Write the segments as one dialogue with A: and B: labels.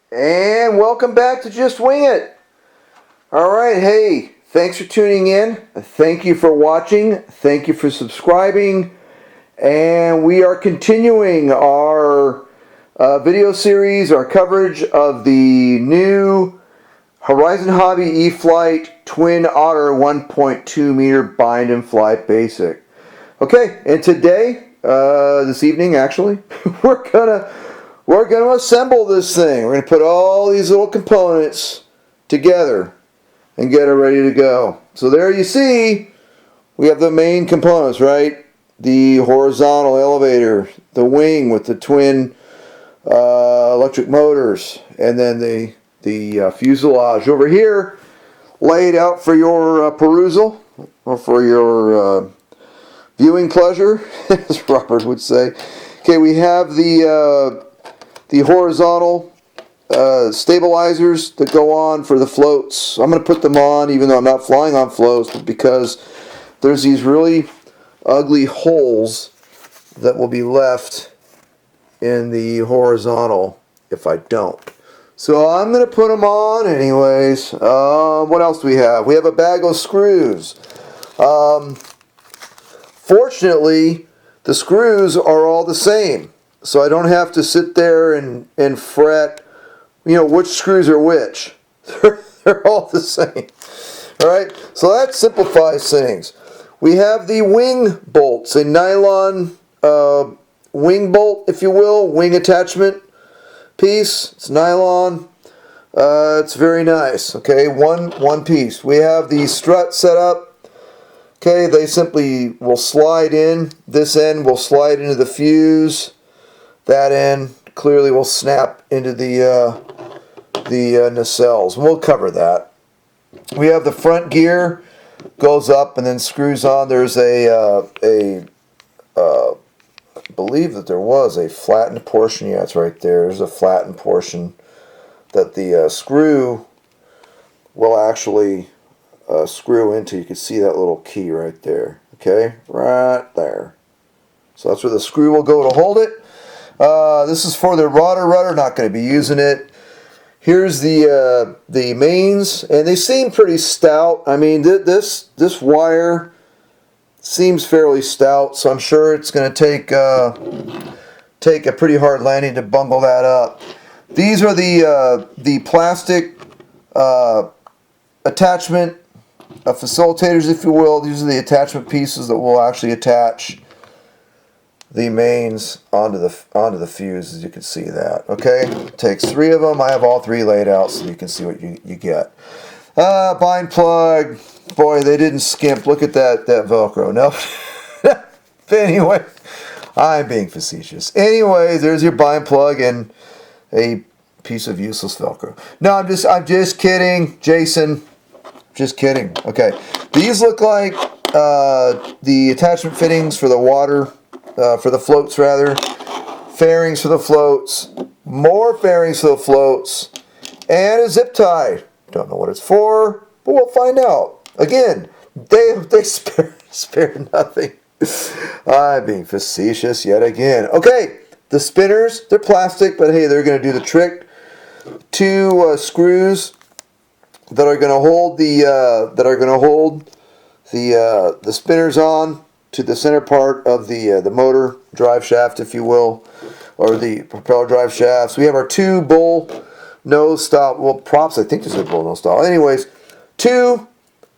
A: And welcome back to Just Wing It. Alright, hey, thanks for tuning in. Thank you for watching. Thank you for subscribing. And we are continuing our video series, our coverage of the new Horizon Hobby E-flite Twin Otter 1.2 meter bind and flight basic. Okay, and today, this evening actually, we're gonna assemble this thing. We're gonna put all these little components together and get it ready to go. So there you see, we have the main components, right? The horizontal elevator, the wing with the twin electric motors, and then the fuselage over here, laid out for your perusal or for your viewing pleasure, as Robert would say. Okay, we have the horizontal stabilizers that go on for the floats. I'm going to put them on even though I'm not flying on floats, but because there's these really ugly holes that will be left in the horizontal if I don't. So I'm going to put them on anyways. What else do we have? We have a bag of screws. Fortunately, the screws are all the same. So I don't have to sit there and fret, you know, which screws are which. They're all the same. Alright, so that simplifies things. We have the wing bolts, a nylon wing bolt, if you will, wing attachment piece. It's nylon. It's very nice. Okay, one piece. We have the strut set up. Okay, they simply will slide in. This end will slide into the fuse. That end clearly will snap into the nacelles. We'll cover that. We have the front gear, goes up and then screws on. There's I believe that there was a flattened portion. Yeah, it's right there. There's a flattened portion that the screw will actually screw into. You can see that little key right there. Okay, right there. So that's where the screw will go to hold it. This is for the rudder. Not going to be using it. Here's the mains, and they seem pretty stout. I mean, this wire seems fairly stout, so I'm sure it's going to take a pretty hard landing to bungle that up. These are the plastic attachment facilitators, if you will. These are the attachment pieces that will actually attach the mains onto the fuse, as you can see that. Okay, it takes 3 of them. I have all 3 laid out so you can see what you get. Bind plug. Boy, they didn't skimp. Look at that Velcro. No. Anyway, I'm being facetious. Anyways, there's your bind plug and a piece of useless Velcro. No, I'm just kidding, Jason. Just kidding. Okay, these look like the attachment fittings for the water. For the floats, rather. Fairings for the floats. More fairings for the floats. And a zip tie. Don't know what it's for, but we'll find out. Again, they spare nothing. I'm being facetious yet again. Okay, the spinners, they're plastic, but hey, they're going to do the trick. 2 screws that are going to hold the spinners on to the center part of the motor drive shaft, if you will, or the propeller drive shafts. We have our 2 bull nose style, well, props. I think there's a bull nose style. Anyways, 2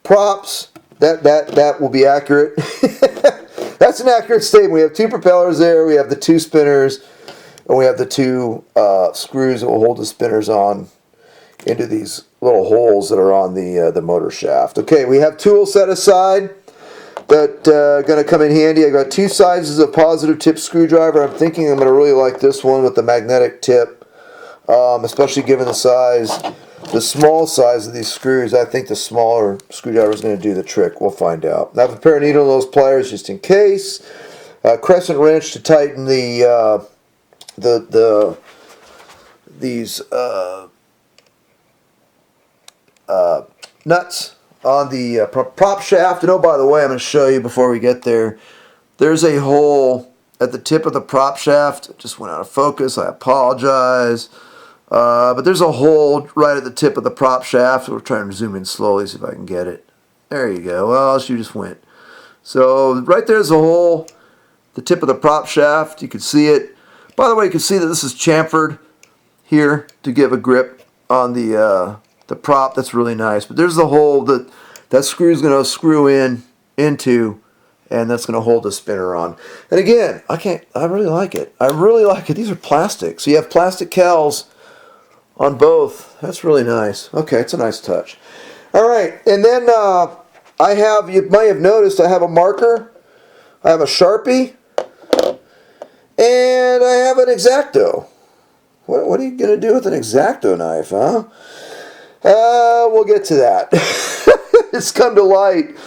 A: props. That will be accurate. That's an accurate statement. We have 2 propellers there. We have the 2 spinners, and we have the 2 screws that will hold the spinners on into these little holes that are on the motor shaft. Okay, we have tools set aside that are going to come in handy. I got 2 sizes of positive tip screwdriver. I'm thinking I'm going to really like this one with the magnetic tip, especially given the small size of these screws. I think the smaller screwdriver is going to do the trick. We'll find out. I have a pair of needle nose pliers just in case. Crescent wrench to tighten these nuts on the prop shaft. And oh, by the way, I'm going to show you before we get there. There's a hole at the tip of the prop shaft. It just went out of focus. I apologize. But there's a hole right at the tip of the prop shaft. We're trying to zoom in slowly, see if I can get it. There you go. Well, she just went. So right there's a hole, the tip of the prop shaft. You can see it. By the way, you can see that this is chamfered here to give a grip on the prop. That's really nice. But there's the hole that screw's going to screw into, and that's going to hold the spinner on. And again, I really like it. I really like it. These are plastic. So you have plastic cowls on both. That's really nice. Okay, it's a nice touch. All right, and then you might have noticed I have a marker. I have a Sharpie. And I have an X-Acto. What are you going to do with an X-Acto knife, huh? We'll get to that. It's come to light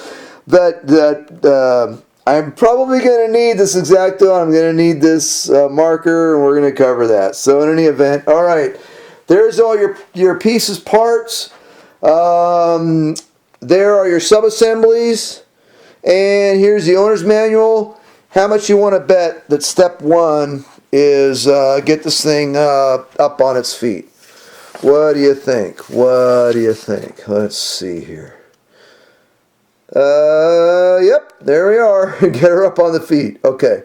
A: that I'm probably going to need this X-Acto. I'm going to need this marker, and we're going to cover that. So in any event, all right, there's all your pieces, parts. There are your sub-assemblies. And here's the owner's manual. How much you want to bet that step one is get this thing up on its feet? What do you think? What do you think? Let's see here. Yep, there we are. Get her up on the feet. Okay.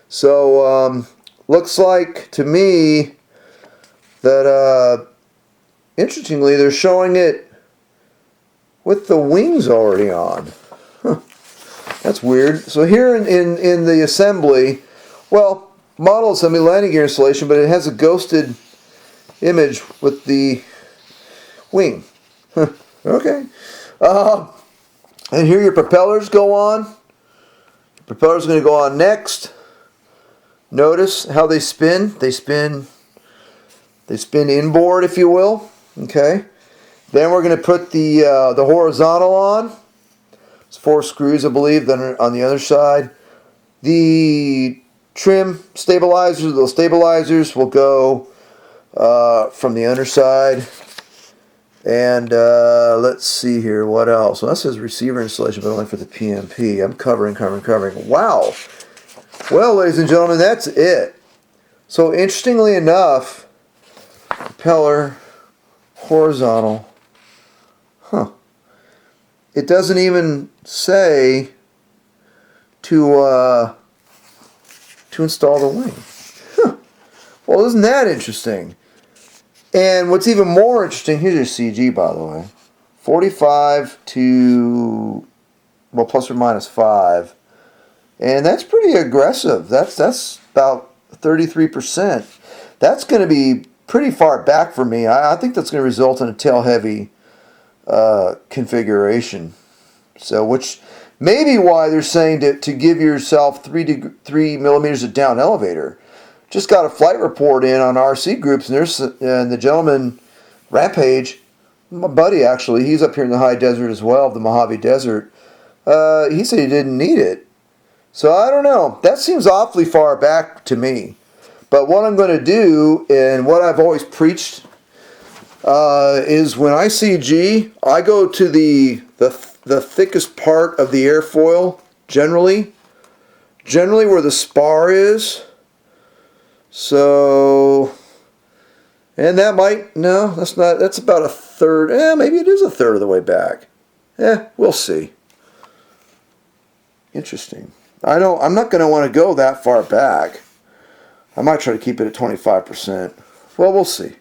A: So, looks like to me that, interestingly, they're showing it with the wings already on. Huh. That's weird. So here in the assembly, well, model assembly, landing gear installation, but it has a ghosted image with the wing. Okay. And here your propellers go on. The propeller's going to go on next. Notice how they spin. They spin inboard, if you will. Okay. Then we're going to put the horizontal on. It's 4 screws, I believe. Then on the other side, the trim stabilizers, those stabilizers will go from the underside. And let's see here, what else? Well, that says receiver installation, but only for the PMP. I'm covering. Wow. Well, ladies and gentlemen, that's it. So interestingly enough, propeller, horizontal. Huh. It doesn't even say to install the wing. Huh. Well, isn't that interesting? And what's even more interesting, here's your CG, by the way. 45 to, well, plus or minus 5. And that's pretty aggressive. That's about 33%. That's going to be pretty far back for me. I think that's going to result in a tail-heavy configuration. So, which may be why they're saying to give yourself 3 millimeters of down elevator. Just got a flight report in on RC groups, and the gentleman, Rampage, my buddy actually, he's up here in the high desert as well, the Mojave Desert. He said he didn't need it. So I don't know. That seems awfully far back to me. But what I'm going to do, and what I've always preached, is when I CG, I go to the thickest part of the airfoil, generally where the spar is. So, and that might, no, that's not, that's about a third, maybe it is a third of the way back. We'll see. Interesting. I'm not going to want to go that far back. I might try to keep it at 25%. Well, we'll see.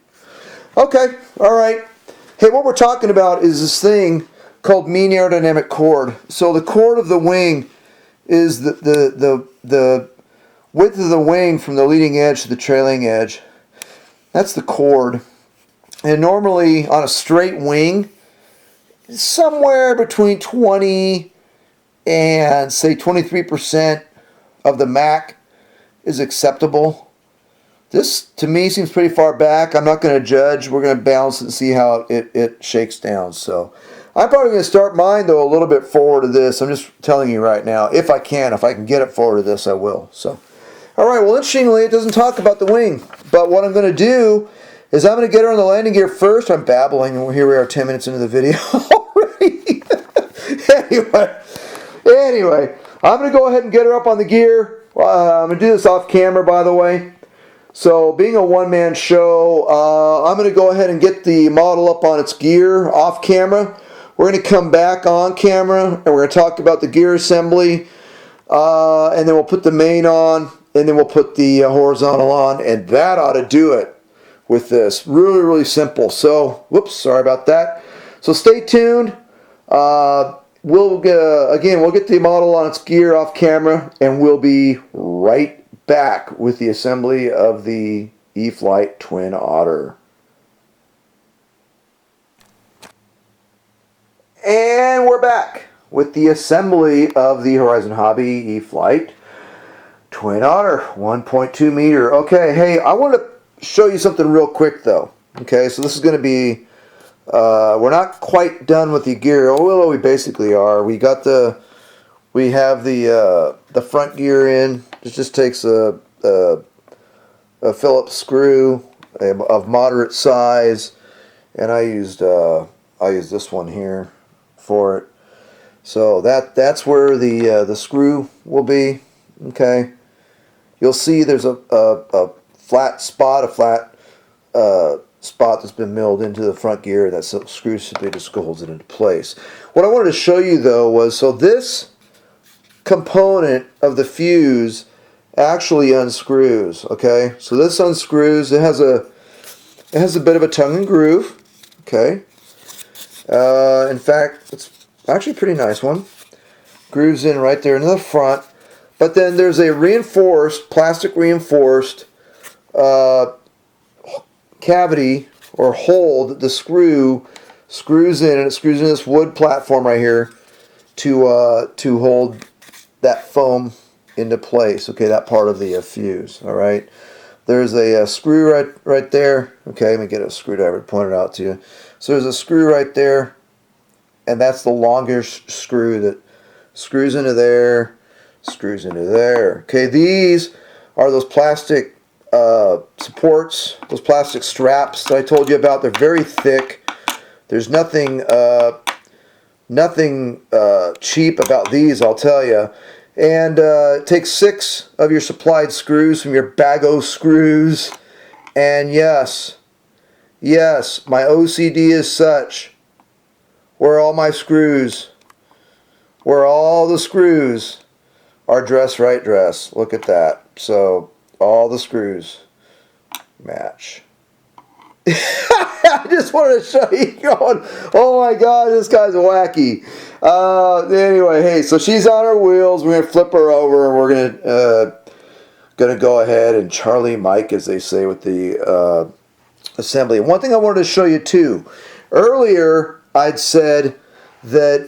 A: Okay, all right. Hey, what we're talking about is this thing called mean aerodynamic chord. So the chord of the wing is the width of the wing from the leading edge to the trailing edge. That's the chord. And normally on a straight wing, somewhere between 20 and say 23% of the Mach is acceptable. This to me seems pretty far back. I'm not going to judge. We're going to balance it and see how it shakes down. So I'm probably going to start mine though a little bit forward of this. I'm just telling you right now. If I can get it forward of this, I will. So. Alright, well interestingly, it doesn't talk about the wing. But what I'm going to do is I'm going to get her on the landing gear first. I'm babbling, and here we are 10 minutes into the video already. Anyway, I'm going to go ahead and get her up on the gear. I'm going to do this off camera, by the way. So being a one-man show, I'm going to go ahead and get the model up on its gear off camera. We're going to come back on camera and we're going to talk about the gear assembly, and then we'll put the main on, and then we'll put the horizontal on, and that ought to do it with this. Really, really simple. So, whoops, sorry about that. So stay tuned. We'll get the model on its gear off camera, and we'll be right back with the assembly of the E-flite Twin Otter. And we're back with the assembly of the Horizon Hobby E-flite Twin Otter 1.2 meter. Okay, hey, I want to show you something real quick though. Okay, so this is going to be, we're not quite done with the gear, although we basically are. We have the front gear in. It just takes a Phillips screw of moderate size, and I used this one here for it. So that's where the screw will be. Okay, you'll see there's a flat spot, spot that's been milled into the front gear. That screw simply just holds it into place. What I wanted to show you though was, so this component of the fuse actually unscrews. Okay, so this unscrews. It has a bit of a tongue and groove. Okay, in fact, it's actually a pretty nice one. Grooves in right there in the front, but then there's a plastic reinforced cavity or hole that the screw screws in, and it screws in this wood platform right here to hold that foam into place. Okay, that part of the fuse. All right, there's a screw right there. Okay, let me get a screwdriver to point it out to you. So there's a screw right there, and that's the longest screw that screws into there, screws into there. Okay, these are those plastic supports, those plastic straps that I told you about. They're very thick. There's nothing cheap about these, I'll tell you. And it takes 6 of your supplied screws from your Bago screws. And yes, my OCD is such where all the screws are dress right dress. Look at that. So all the screws match. I just wanted to show you going, oh my god, this guy's wacky. Anyway, hey, so she's on her wheels. We're going to flip her over, and we're going to go ahead and Charlie Mike, as they say, with the assembly. One thing I wanted to show you too. Earlier, I'd said that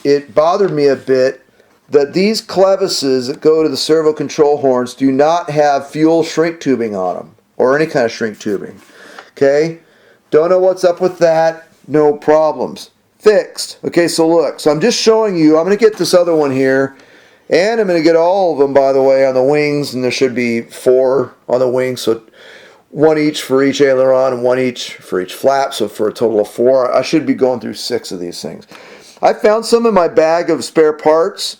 A: it bothered me a bit that these clevises that go to the servo control horns do not have fuel shrink tubing on them, or any kind of shrink tubing. Okay, don't know what's up with that. No problems. Fixed. Okay, so look, so I'm just showing you. I'm going to get this other one here, and I'm going to get all of them, by the way, on the wings, and there should be 4 on the wings, so 1 each for each aileron and 1 each for each flap, so for a total of 4. I should be going through 6 of these things. I found some in my bag of spare parts.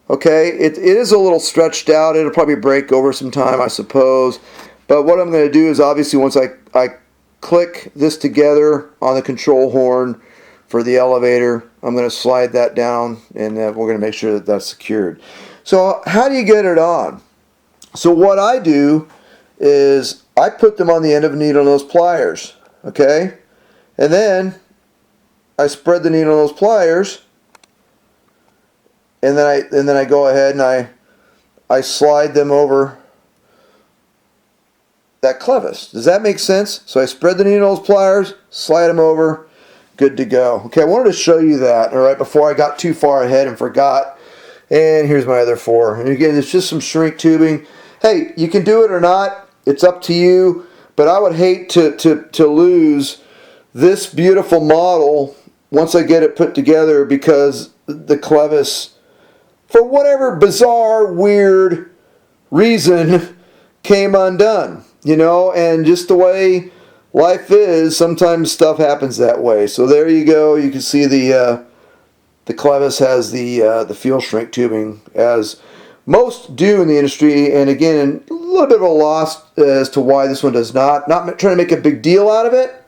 A: Okay, it is a little stretched out. It'll probably break over some time, I suppose. But what I'm going to do is, obviously, once I click this together on the control horn for the elevator, I'm going to slide that down, and we're going to make sure that that's secured. So how do you get it on? So what I do is I put them on the end of a needle nose pliers. Okay, and then I spread the needle nose pliers, and then I go ahead and I slide them over that clevis. Does that make sense? So I spread the needle nose pliers, slide them over, good to go. Okay, I wanted to show you that, all right, before I got too far ahead and forgot. And here's my other 4. And again, it's just some shrink tubing. Hey, you can do it or not. It's up to you. But I would hate to lose this beautiful model once I get it put together because the clevis, for whatever bizarre, weird reason, came undone. You know, and just the way life is, sometimes stuff happens that way. So there you go. You can see the clevis has the fuel shrink tubing, as Most do in the industry, and again, a little bit of a loss as to why this one does not. Not trying to make a big deal out of it,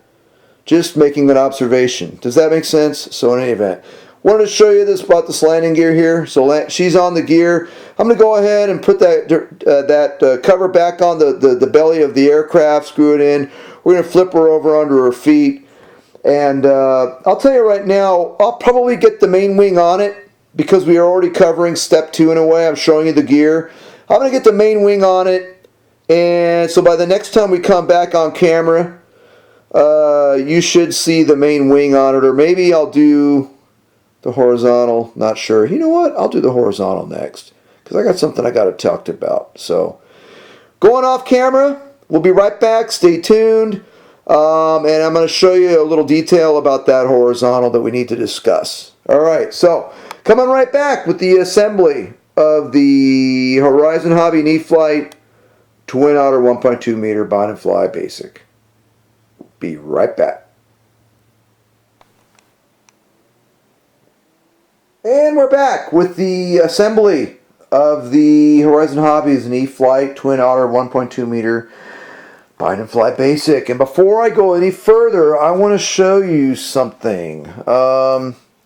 A: just making an observation. Does that make sense? So in any event, wanted to show you this about this landing gear here. So she's on the gear. I'm going to go ahead and put that cover back on the belly of the aircraft, screw it in. We're going to flip her over under her feet. And I'll tell you right now, I'll probably get the main wing on it because we are already covering step 2 in a way. I'm showing you the gear. I'm going to get the main wing on it. And so by the next time we come back on camera, you should see the main wing on it. Or maybe I'll do the horizontal. Not sure. You know what? I'll do the horizontal next because I got something I got to talk about. So going off camera, we'll be right back. Stay tuned. And I'm going to show you a little detail about that horizontal that we need to discuss. All right, so coming right back with the assembly of the Horizon Hobby and E-flite Twin Otter 1.2 meter bind and fly basic. Be right back. And we're back with the assembly of the Horizon Hobbies and E-flite Twin Otter 1.2 meter bind and fly basic. And before I go any further, I want to show you something.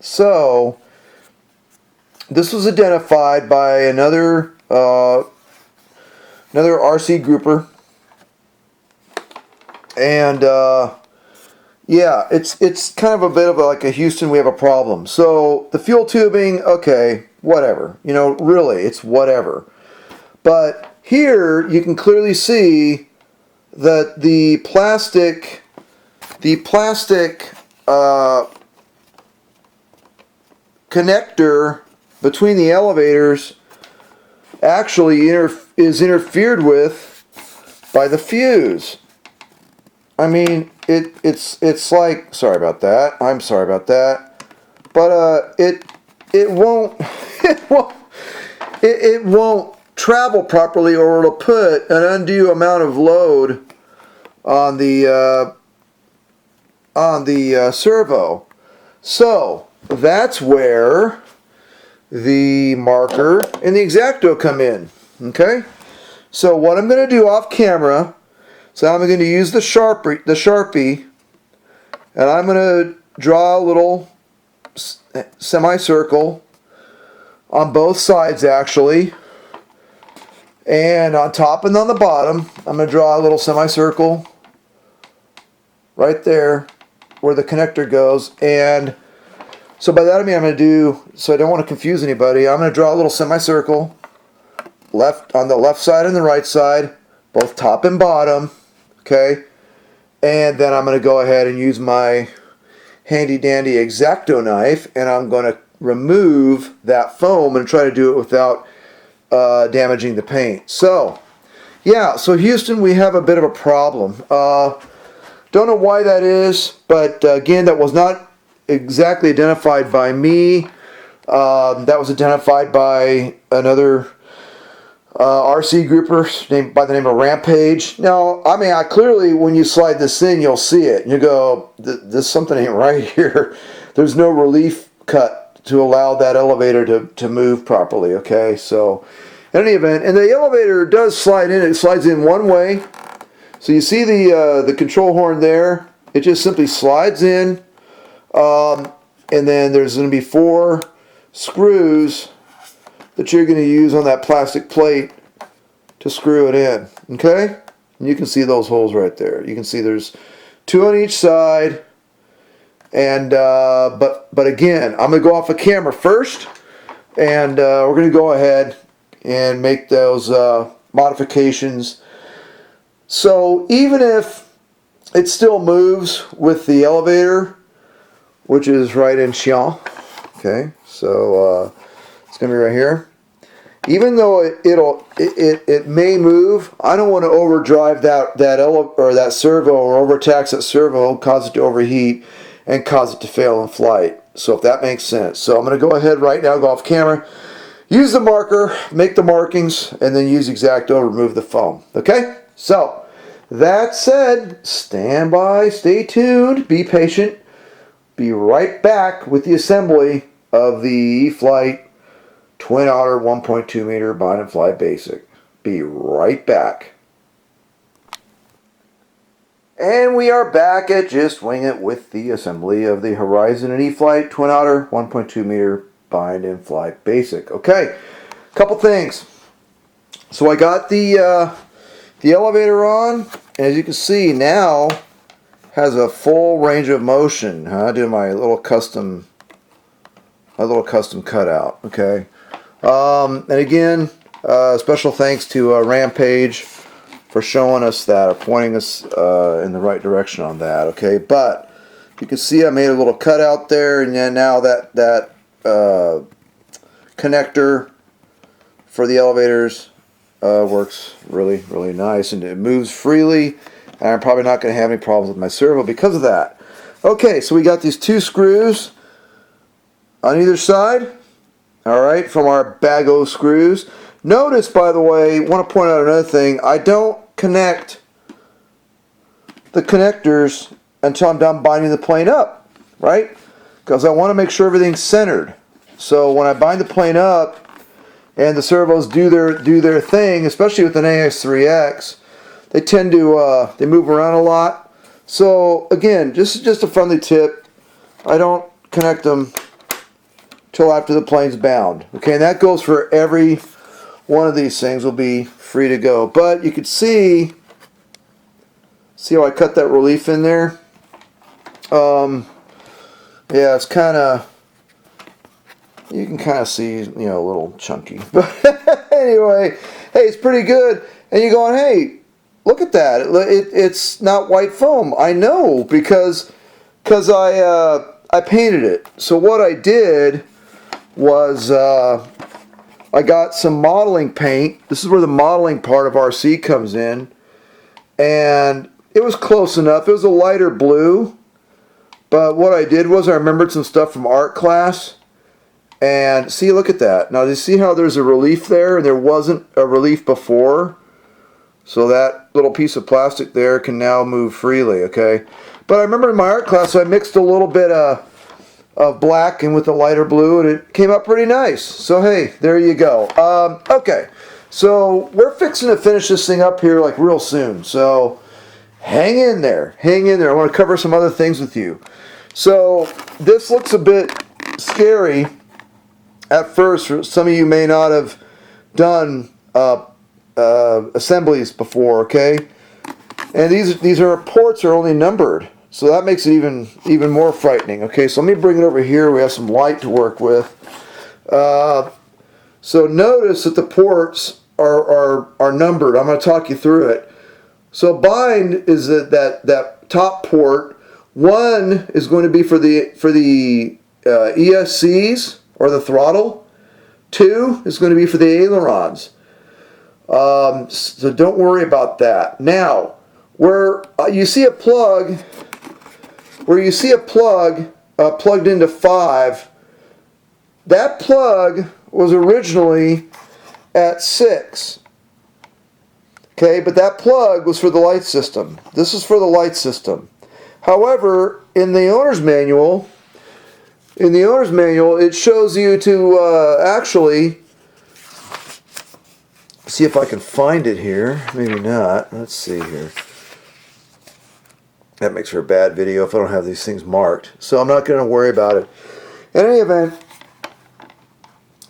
A: So this was identified by another RC grouper, and yeah, it's kind of a bit of like a Houston, we have a problem. So the fuel tubing, okay, whatever, you know, really, it's whatever. But here you can clearly see that the plastic connector between the elevators actually is interfered with by the fuse. I mean, it's like, sorry about that. I'm sorry about that. But it won't it won't travel properly, or it'll put an undue amount of load on the servo. So that's where the marker and the X-Acto come in. Okay, so what I'm going to do off camera, so I'm going to use the Sharpie, and I'm going to draw a little semicircle on both sides actually, and on top and on the bottom I'm going to draw a little semicircle right there where the connector goes. And so by that I mean I'm going to do, so I don't want to confuse anybody, I'm going to draw a little semicircle on the left side and the right side, both top and bottom, okay? And then I'm going to go ahead and use my handy dandy X-Acto knife, and I'm going to remove that foam and try to do it without damaging the paint. So yeah, so Houston, we have a bit of a problem. Don't know why that is, but again, that was not exactly identified by me. That was identified by another RC grouper by the name of Rampage. Now, I mean, clearly when you slide this in, you'll see it. And you go, this something ain't right here. There's no relief cut to allow that elevator to move properly, okay? So, in any event, and the elevator does slide in. It slides in one way. So you see the control horn there. It just simply slides in. And then there's going to be 4 screws that you're going to use on that plastic plate to screw it in, okay? And you can see those holes right there. You can see there's 2 on each side, and but again, I'm going to go off the camera first, and we're going to go ahead and make those modifications. So even if it still moves with the elevator, which is right in Chien, okay? So it's going to be right here. Even though it may move, I don't want to overdrive that servo, or overtax that servo, cause it to overheat and cause it to fail in flight. So if that makes sense. So I'm going to go ahead right now, go off camera, use the marker, make the markings, and then use X-Acto, remove the foam. Okay? So that said, stand by, stay tuned, be patient. Be right back with the assembly of the E-flite Twin Otter 1.2 meter Maiden Flight Basic. Be right back. And we are back at Just Wing It with the assembly of the Horizon and E-flite Twin Otter 1.2 meter Maiden Flight Basic. Okay, couple things. So I got the elevator on. As you can see, now has a full range of motion. I do my little custom cutout. Okay, and again, special thanks to Rampage for showing us that, or pointing us in the right direction on that. Okay, but you can see I made a little cutout there, and then now that connector for the elevators works really nice, and it moves freely, and I'm probably not going to have any problems with my servo because of that. Okay, so we got these two screws on either side, alright, from our Bago screws. Notice, by the way, want to point out another thing, I don't connect the connectors until I'm done binding the plane up, right? Because I want to make sure everything's centered. So when I bind the plane up and the servos do their thing, especially with an AX3X, they tend to they move around a lot. So again, just a friendly tip, I don't connect them till after the plane's bound. Okay, and that goes for every one of these things. Will be free to go. But you can see how I cut that relief in there. Yeah, it's kind of, you can kind of see, a little chunky. But anyway, hey, it's pretty good. And you're going, hey, look at that. It's not white foam. I know, because I painted it. So what I did was I got some modeling paint. This is where the modeling part of RC comes in. And it was close enough. It was a lighter blue. But what I did was I remembered some stuff from art class. And see, look at that. Now, do you see how there's a relief there? And there wasn't a relief before. So that little piece of plastic there can now move freely, okay? But I remember in my art class, so I mixed a little bit of black and with a lighter blue, and it came up pretty nice. So hey, there you go. Okay, so we're fixing to finish this thing up here like real soon. So hang in there, hang in there. I want to cover some other things with you. So this looks a bit scary at first. Some of you may not have done assemblies before, okay? And these ports are only numbered. So that makes it even more frightening. Okay, so let me bring it over here. We have some light to work with. So notice that the ports are numbered. I'm going to talk you through it. So bind is that top port. 1 is going to be for the ESCs or the throttle. 2 is going to be for the ailerons. So don't worry about that. Now, where you see a plug. Where you see a plug plugged into 5, that plug was originally at 6. Okay, but that plug was for the light system. This is for the light system. However, in the owner's manual, it shows you to actually see if I can find it here. Maybe not. Let's see here. That makes for a bad video if I don't have these things marked. So I'm not going to worry about it. In any event,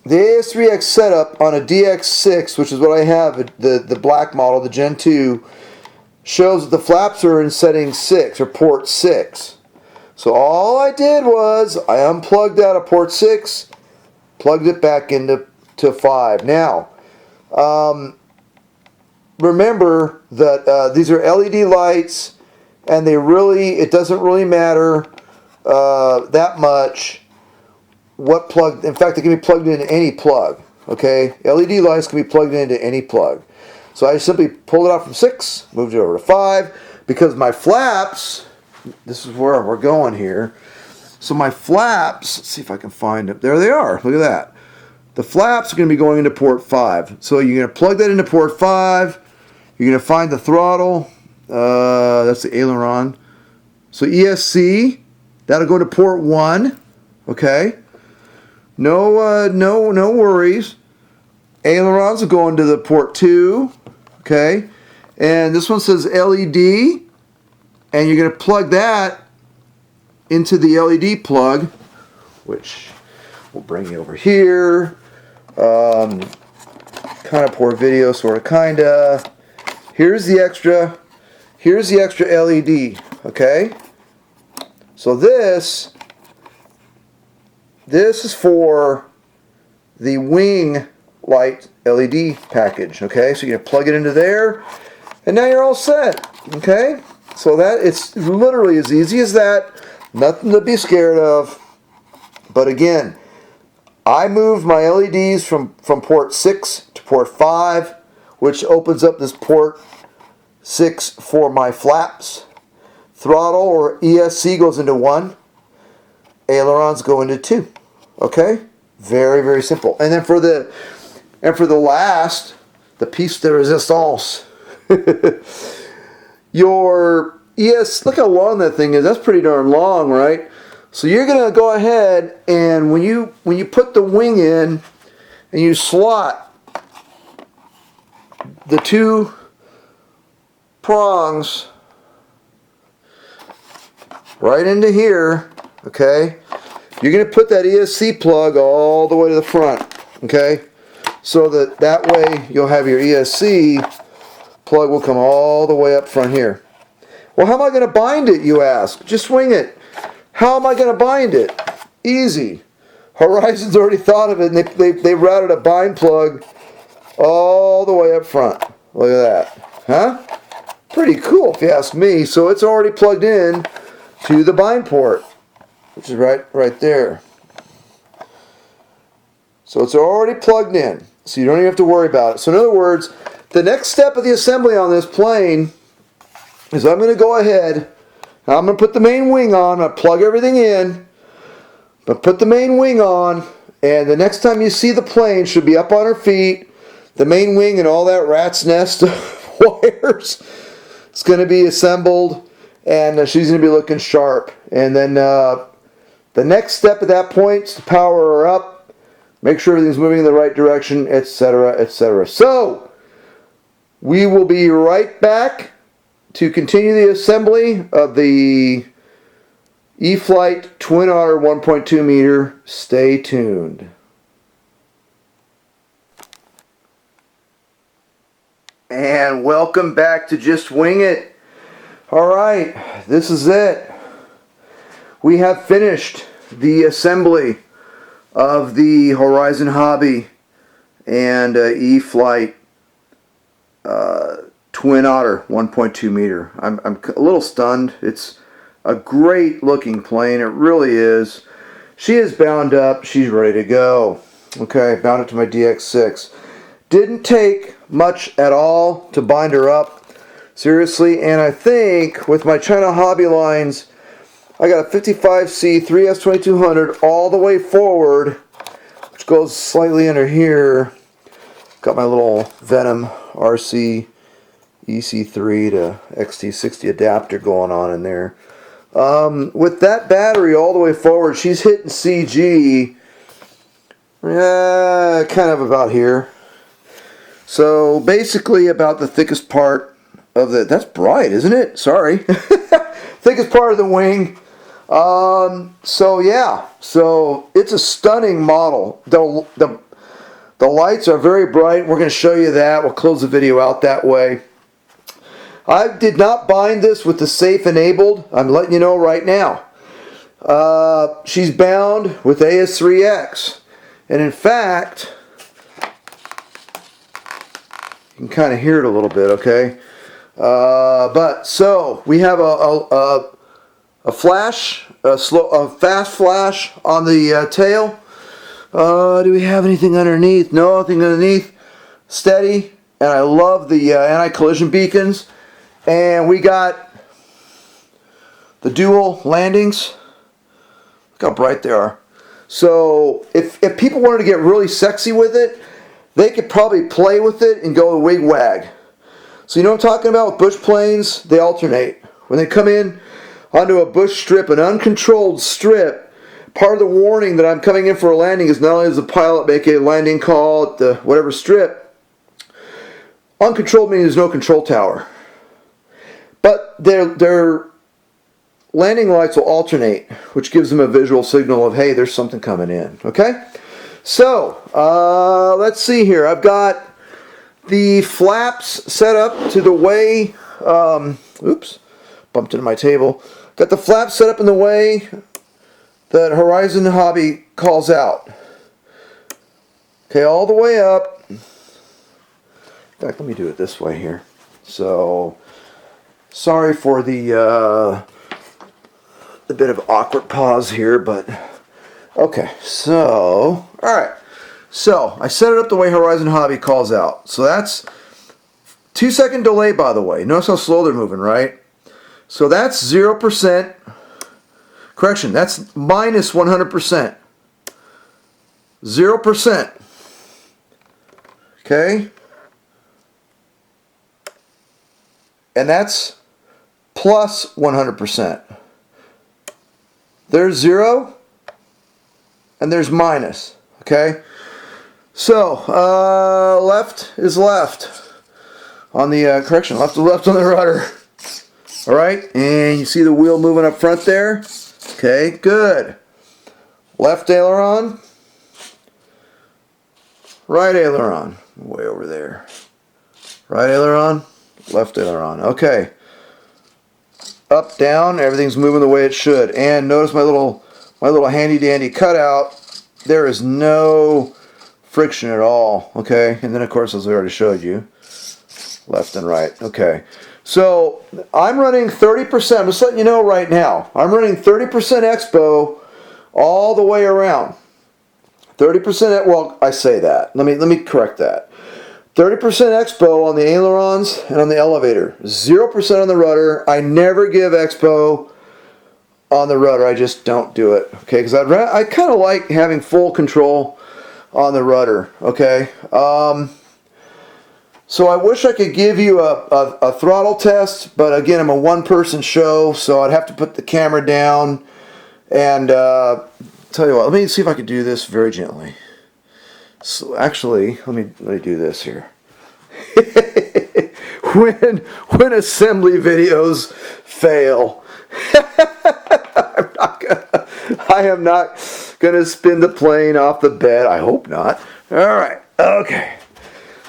A: the AS3X setup on a DX6, which is what I have, the black model, the Gen 2, shows that the flaps are in setting 6, or port 6. So all I did was I unplugged out of port 6, plugged it back into 5. Now, remember that these are LED lights, and it doesn't really matter that much what plug. In fact, they can be plugged into any plug. Okay, LED lights can be plugged into any plug. So I simply pulled it out from 6, moved it over to 5, because my flaps, this is where we're going here. So my flaps, let's see if I can find them. There they are. Look at that. The flaps are going to be going into port 5. So you're going to plug that into port 5. You're going to find the throttle. That's the aileron. So ESC, that'll go to port 1. Okay. no worries. Ailerons will go into the port 2, okay? And this one says LED, and you're going to plug that into the LED plug, which we'll bring you over here. Kind of poor video, sort of, kinda. Here's the extra LED, okay? So this is for the wing light LED package, okay? So you're gonna plug it into there, and now you're all set, okay? So that, it's literally as easy as that. Nothing to be scared of. But again, I moved my LEDs from port 6 to port 5, which opens up this port 6 for my flaps. Throttle or ESC goes into 1. Ailerons go into 2. Okay? Very, very simple. And then for the last, the piece de resistance, your look how long that thing is. That's pretty darn long, right? So you're gonna go ahead, and when you put the wing in and you slot the 2 prongs right into here, okay, you're gonna put that ESC plug all the way to the front, okay, so that way you'll have your ESC plug will come all the way up front here. Well, how am I going to bind it, you ask? Just wing it. How am I going to bind it? Easy. Horizon's already thought of it, and they routed a bind plug all the way up front. Look at that. Huh? Pretty cool if you ask me. So it's already plugged in to the bind port, which is right there. So it's already plugged in, so you don't even have to worry about it. So in other words, the next step of the assembly on this plane is I'm going to go ahead, I'm going to put the main wing on, I plug everything in, but put the main wing on, and the next time you see the plane should be up on her feet, the main wing and all that rat's nest of wires. It's going to be assembled, and she's going to be looking sharp. And then the next step at that point is to power her up, make sure everything's moving in the right direction, etc., etc. So we will be right back to continue the assembly of the E-flite Twin Otter 1.2 meter. Stay tuned. And welcome back to Just Wing It. Alright, this is it. We have finished the assembly of the Horizon Hobby and E-flite Twin Otter 1.2 meter. I'm a little stunned. It's a great looking plane. It really is. She is bound up. She's ready to go. Okay, bound it to my DHC-6. Didn't take much at all to bind her up. Seriously, and I think with my China Hobby lines, I got a 55C 3S2200 all the way forward, which goes slightly under here. Got my little Venom RC EC3 to XT60 adapter going on in there. With that battery all the way forward, she's hitting CG kind of about here. So basically about the thickest part of the, that's bright, isn't it? Sorry. Thickest part of the wing. So yeah, so it's a stunning model. The lights are very bright. We're going to show you that. We'll close the video out that way. I did not bind this with the safe enabled. I'm letting you know right now. She's bound with AS3X. And in fact, you can kind of hear it a little bit, okay? But so we have a flash, a fast flash on the tail. Do we have anything underneath? No, nothing underneath. Steady. And I love the anti-collision beacons. And we got the dual landings. Look how bright they are. So if people wanted to get really sexy with it, they could probably play with it and go a wig wag. So you know what I'm talking about with bush planes? They alternate. When they come in onto a bush strip, an uncontrolled strip, part of the warning that I'm coming in for a landing is not only does the pilot make a landing call at the whatever strip, uncontrolled meaning there's no control tower. But their landing lights will alternate, which gives them a visual signal of, hey, there's something coming in. Okay? So, let's see here. I've got the flaps set up to the way, oops, bumped into my table. Got the flaps set up in the way that Horizon Hobby calls out. Okay, all the way up. In fact, let me do it this way here. So, sorry for the bit of awkward pause here, but okay. So, all right. So, I set it up the way Horizon Hobby calls out. So that's 2-second delay, by the way. Notice how slow they're moving, right? So that's 0%. Correction, that's minus 100%. 0%. Okay? And that's plus 100%. There's 0, and there's minus. Okay? So, left is left on the, correction, left is left on the rudder. Alright, and you see the wheel moving up front there? Okay, good. Left aileron, right aileron, way over there. Right aileron, left aileron. Okay. Up, down, everything's moving the way it should. And notice my little handy dandy cutout. There is no friction at all. Okay, and then of course, as I already showed you, left and right. Okay. So I'm running 30%. I'm just letting you know right now. I'm running 30% expo all the way around. 30%. Well, I say that. Let me correct that. 30% expo on the ailerons and on the elevator. 0% on the rudder. I never give expo on the rudder. I just don't do it. Okay, because I kind of like having full control on the rudder. Okay. So I wish I could give you a throttle test, but again, I'm a one-person show, so I'd have to put the camera down and tell you what. Let me see if I can do this very gently. So actually, let me do this here. when assembly videos fail, I am not gonna spin the plane off the bed. I hope not. All right. Okay.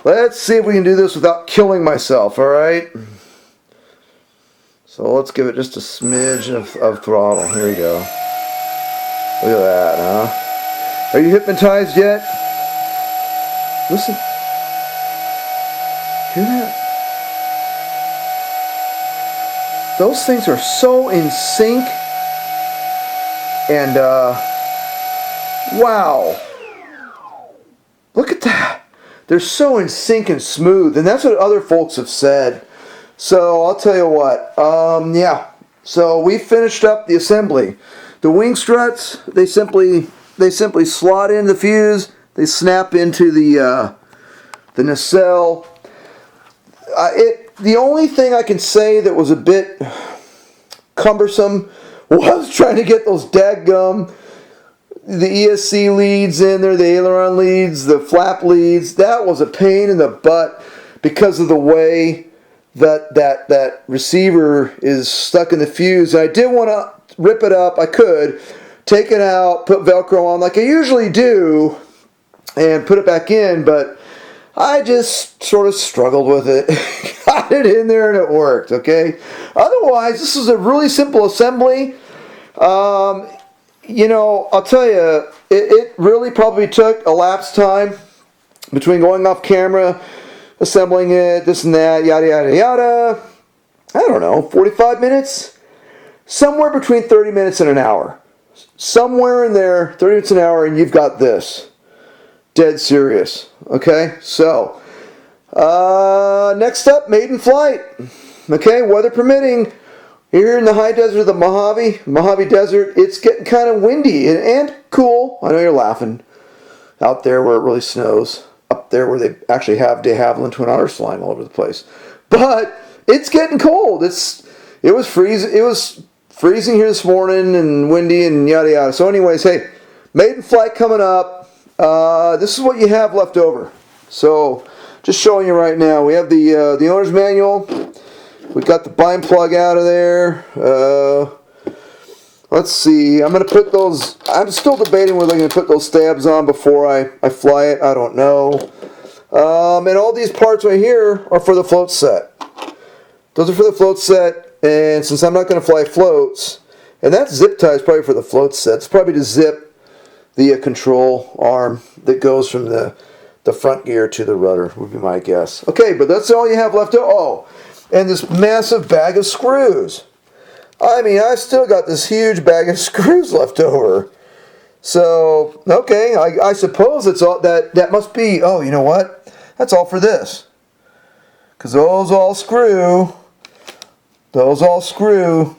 A: Let's see if we can do this without killing myself, alright? So let's give it just a smidge of throttle. Here we go. Look at that, huh? Are you hypnotized yet? Listen. Hear that? Those things are so in sync. And, wow. Look at that. They're so in sync and smooth, and that's what other folks have said. So I'll tell you what. Yeah. So we finished up the assembly. The wing struts, they simply slot in the fuse. They snap into the nacelle. The only thing I can say that was a bit cumbersome was trying to get those dadgum, the ESC leads in there, the aileron leads, the flap leads. That was a pain in the butt because of the way that receiver is stuck in the fuse. And I did want to rip it up. I could take it out, put Velcro on like I usually do, and put it back in, but I just sort of struggled with it. Got it in there and it worked, okay? Otherwise, this is a really simple assembly. You know, I'll tell you, it really probably took elapsed time between going off camera, assembling it, this and that, yada, yada, yada. I don't know, 45 minutes? Somewhere between 30 minutes and an hour. Somewhere in there, 30 minutes an hour, and you've got this. Dead serious. Okay, so, next up, Maiden Flight. Okay, weather permitting. Here in the high desert of the Mojave Desert, it's getting kind of windy and cool. I know you're laughing. Out there where it really snows. Up there where they actually have de Havilland Twin Otters flying all over the place. But it's getting cold. It was freezing. It was freezing here this morning and windy and yada yada. So anyways, hey, Maiden Flight coming up. This is what you have left over. So just showing you right now. We have the owner's manual. We've got the bind plug out of there. Let's see. I'm going to put those. I'm still debating whether I'm going to put those stabs on before I fly it. I don't know. And all these parts right here are for the float set. Those are for the float set. And since I'm not going to fly floats, and that zip tie is probably for the float set. It's probably to zip the control arm that goes from the front gear to the rudder, would be my guess. Okay, but that's all you have left. Oh, and this massive bag of screws. I mean, I still got this huge bag of screws left over. So, okay, I suppose it's all that must be. Oh, you know what? That's all for this, because those all screw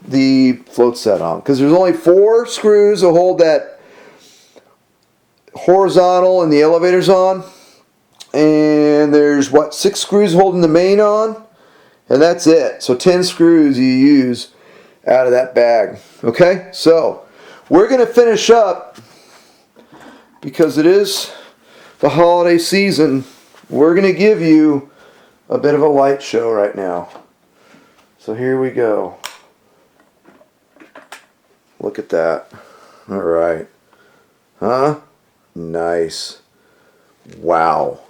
A: the float set on. Because there's only 4 screws to hold that horizontal and the elevators on. And there's, 6 screws holding the main on. And that's it. So 10 screws you use out of that bag. Okay? So, we're going to finish up, because it is the holiday season. We're going to give you a bit of a light show right now. So here we go. Look at that. All right. Huh? Nice. Wow.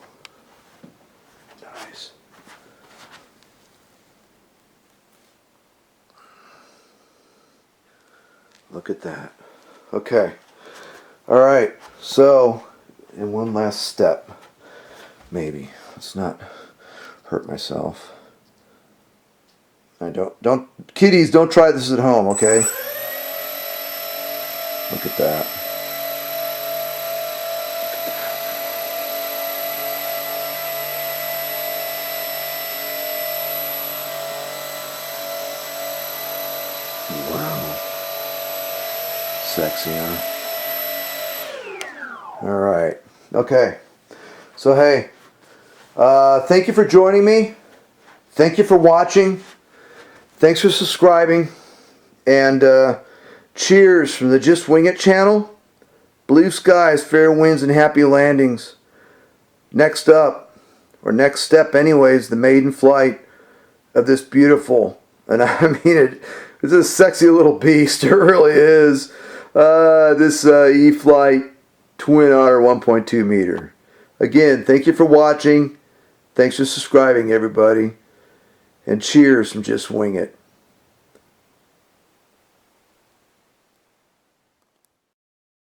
A: Nice. Look at that. Okay. All right. So, in one last step, maybe. Let's not hurt myself. Kiddies, don't try this at home, okay? Look at that. Wow. Sexy, huh? Alright. Okay. So, hey. Thank you for joining me. Thank you for watching. Thanks for subscribing, and cheers from the Just Wing It channel. Blue skies, fair winds, and happy landings. Next up, or next step anyways, the maiden flight of this beautiful, and I mean it's a sexy little beast, it really is, this E-flite Twin Otter 1.2 meter. Again, thank you for watching. Thanks for subscribing, everybody. And cheers from Just Wing It.